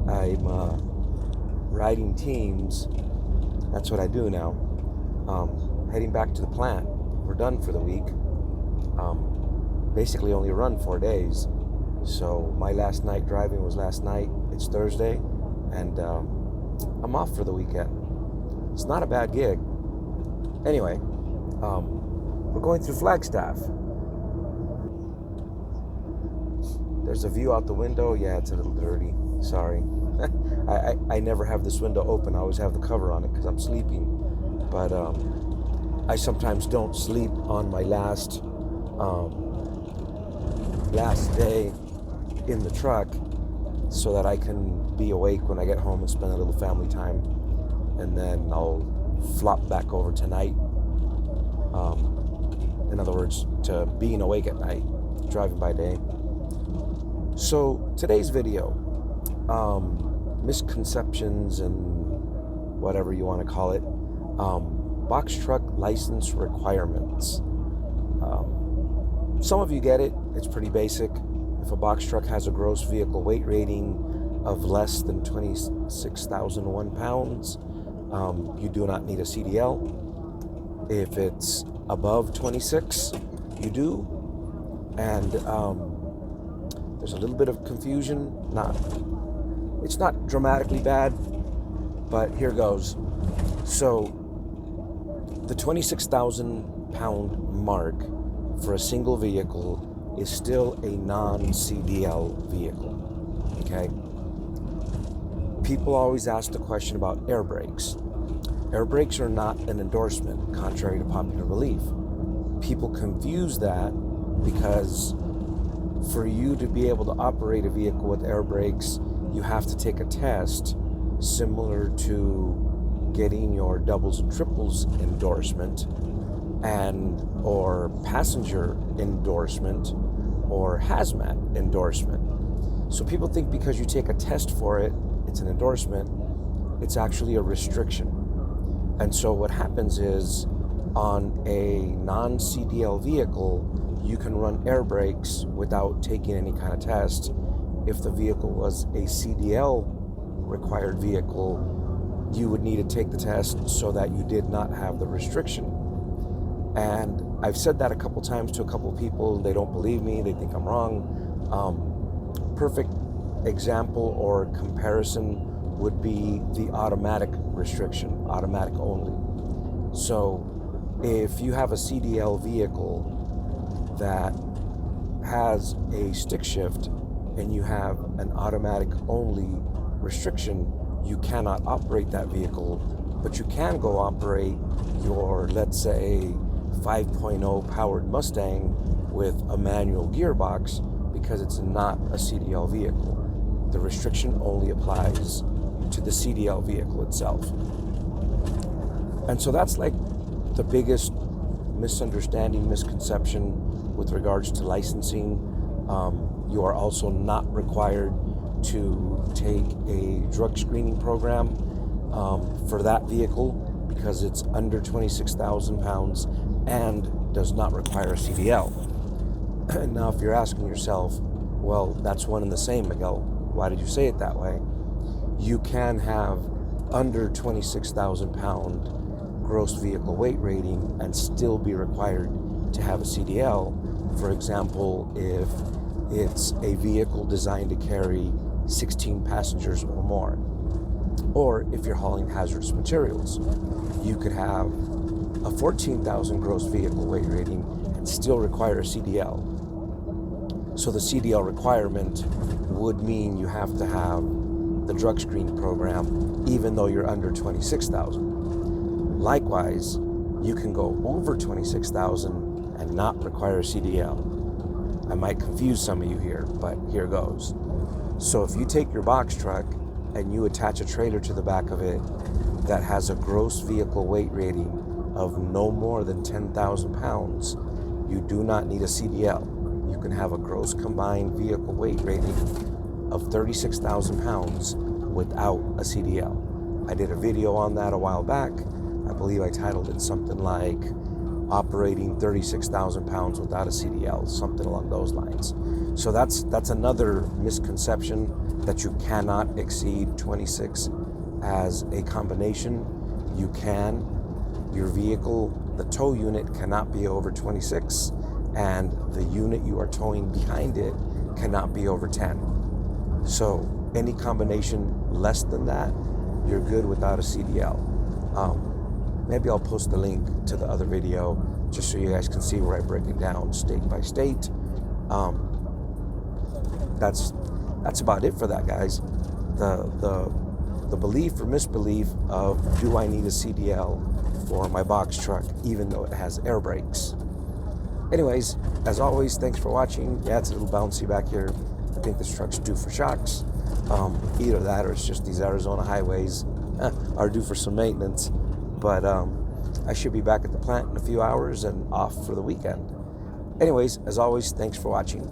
I'm riding teams. That's what I do now. Heading back to the plant. We're done for the week. Basically only run 4 days. So my last night driving was last night. It's Thursday, and I'm off for the weekend. It's not a bad gig. Anyway, we're going through Flagstaff. There's a view out the window. Yeah, it's a little dirty. Sorry. I never have this window open. I always have the cover on it because I'm sleeping. But I sometimes don't sleep on my last day in the truck so that I can be awake when I get home and spend a little family time. And then I'll flop back over tonight. In other words, to being awake at night, driving by day. So today's video, misconceptions and whatever you want to call it, box truck license requirements. Some of you get it. It's pretty basic. If a box truck has a gross vehicle weight rating of less than 26,001 pounds, you do not need a CDL. If it's above 26, you do. And there's a little bit of confusion. It's not dramatically bad, but here goes. So the 26,000 pound mark for a single vehicle is still a non-CDL vehicle, okay? People always ask the question about air brakes. Air brakes are not an endorsement, contrary to popular belief. People confuse that because for you to be able to operate a vehicle with air brakes, you have to take a test similar to getting your doubles and triples endorsement or passenger endorsement or hazmat endorsement. So people think because you take a test for it, it's an endorsement. It's actually a restriction. And so what happens is on a non-CDL vehicle, you can run air brakes without taking any kind of test. If the vehicle was a CDL required vehicle, you would need to take the test so that you did not have the restriction. And I've said that a couple times to a couple people. They don't believe me. They think I'm wrong. Perfect example or comparison would be the automatic restriction, automatic only. So if you have a CDL vehicle that has a stick shift and you have an automatic only restriction, you cannot operate that vehicle, but you can go operate your, let's say, 5.0 powered Mustang with a manual gearbox because it's not a CDL vehicle. The restriction only applies to the CDL vehicle itself. And so that's like the biggest misunderstanding, misconception with regards to licensing. You are also not required to take a drug screening program for that vehicle because it's under 26,000 pounds and does not require a CDL. Now, if you're asking yourself, well, that's one and the same, Miguel. Why did you say it that way? You can have under 26,000 pound gross vehicle weight rating and still be required to have a CDL. For example, if it's a vehicle designed to carry 16 passengers or more, or if you're hauling hazardous materials, you could have a 14,000 gross vehicle weight rating and still require a CDL. So the CDL requirement would mean you have to have the drug screen program even though you're under 26,000. Likewise, you can go over 26,000 and not require a CDL. I might confuse some of you here, but here goes. So if you take your box truck and you attach a trailer to the back of it that has a gross vehicle weight rating of no more than 10,000 pounds, you do not need a CDL. You can have a gross combined vehicle weight rating of 36,000 pounds without a CDL. I did a video on that a while back. I believe I titled it something like operating 36,000 pounds without a CDL, something along those lines. So that's another misconception, that you cannot exceed 26 as a combination. You can. Your vehicle, the tow unit cannot be over 26, and the unit you are towing behind it cannot be over 10. So any combination less than that, you're good without a CDL. Maybe I'll post the link to the other video just so you guys can see where I break it down state by state. That's about it for that, guys. The belief or misbelief of, do I need a CDL for my box truck even though it has air brakes? Anyways, as always, thanks for watching. Yeah, it's a little bouncy back here. I think this truck's due for shocks. Either that or it's just these Arizona highways are due for some maintenance. But I should be back at the plant in a few hours and off for the weekend. Anyways, as always, thanks for watching.